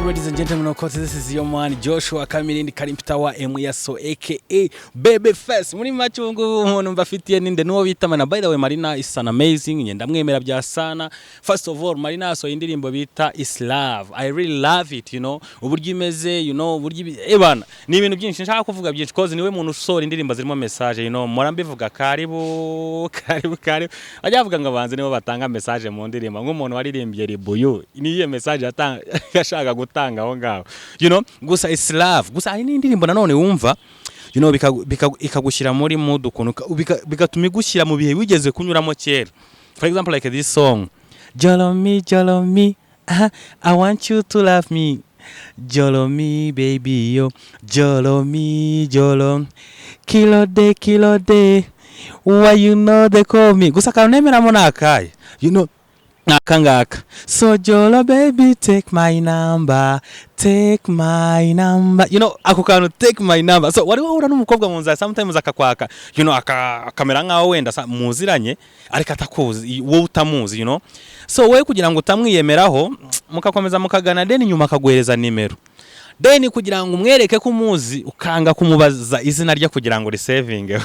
ladies and gentlemen, of course, this is your man Joshua Kamirindi Karimpitawa Emuyaso aka Baby Face. Muri macungu umuntu mbafitiye ninde nuwo bita Mana. By the way, Marina is an amazing, ngenda mwemera bya sana. First of all, Marina so indirimbo bita is love. I really love it, you know. Uburyo imeze, you know, uburyo ebana. Ni ibintu byinshi nshaka kuvuga byinshi cause niwe muntu usora indirimbo zirimo message, you know. Mora mbivuga karibu. Ajya avuga ngo abanze nibo batanga message mu ndirimbo. Nk'umuntu waririmbiye ribuyu. Niye message atanga yashaka gutanga aho ngaho, you know. Gusa is love. Gusa ari n'indirimbo nanone wumva, you know, ikagushyira muri mood ukuntu bigatuma igushyira mu bihe wigeze kunyuramo kera. For example, like this song, jolo me, I want you to love me, jolo me baby yo, jolo me, kilo day, why you know they call me. Gusa kanemeramo nakaye, you know, nakangaka. So jolo baby, take my number, you know, ako kantu take my number. So wari wahura n'umukobwa mu nzira sometimes akakwaka, you know, akamera nkaho wenda muziranye ariko atakuzi wowe utamuzi, you know. So we kugira ngo utamwiyemeraho mukakomeza mukagana deni nyuma akaguhereza nimero, deni kugira ngo umwereke ko umuzi ukanga kumubaza izina rye kugira ngo risevinge.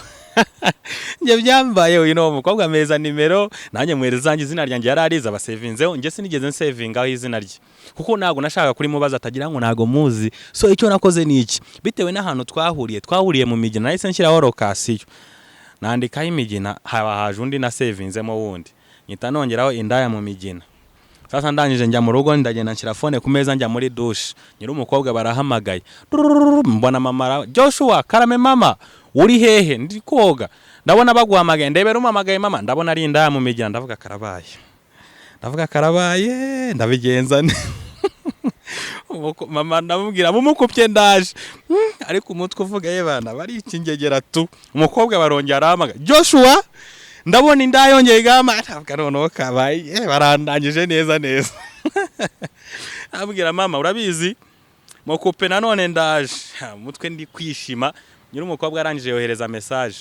Nje byambaye, you know, umukobwa ameza nimero nanjye mwerezange izina ryanjye yarariza abasevinzeho, nje sinigeze nsevingaho izina rye kuko nago nashaka kuri mubaza atagira ngo nago muzi. So icyo nakoze ni iki, bitewe n'ahantu twahuriye mu migina, nahise nshyiraho location nandikaho imigina, haba haje undi na sevinzemo wundi, nyita nongeraho indaya mu migina. Sasa ndangije njya mu rugo, ndagenda nshyira phone ku meza, njya muri douche, nyiri umukobwa barahamagaye, mbona mama Joshua, karame mama, uri hehe? Ndi koga, ndabona baguhamagaye, ndebera umamagaye mama, ndabona ari indaya mu migina. Ndavuga karabaye ndabigenza mama ndamubwira mumukupye ndaje, ariko umutwe uvuga yebana bari ikingegera tu. Umukobwa barongera aramaga, Joshua ndabona inda yongeye gama, atavuga noneho kabaye barandangije neza. Abwira mama urabizi mukupe nanone ndaje, umutwe ndi kwishima. Nyiri umukobwa arangije yohereza message,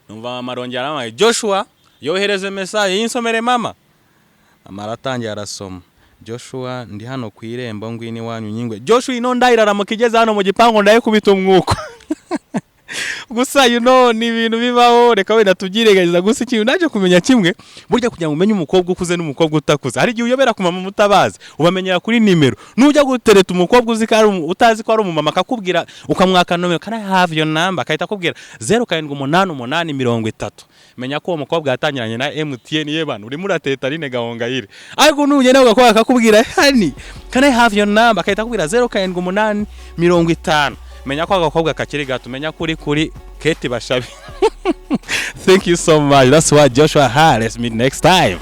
numva mama arongera aramaga, Joshua yohereze message yinsomere mama. Mama aratangiye arasoma, Joshua ndi hano ku irembo ngwini wanyu nyingwe. Joshua ino ndayirara mukigeze hano mu gipango ndaye kubita umwuko. Gusa you know ni ibintu bibaho, reka wenda tubyiregagiza. Gusa ikintu naje kumenya kimwe, burya kugira ngo umenye umukobwa ukuze n'umukobwa utakuze, hari igihe uyobera ku mama mutabazi ubamenyera kuri nimero. Nujya gutereta umukobwa utazi ko ari umumama akakubwira ukamwaka nomero, can I have your number, akahita akubwira 078830, menya ko uwo mukobwa yatangiranye na MTN yebana uri murateta rine gahongayire. Ariko nugenda ugakora akakubwira hani can I have your number, akahita akubwira 078850, menya ko agakobwa kakiri gato, menya kuri Keti Bashabi. Thank you so much. That's what Joshua had. Let's meet next time.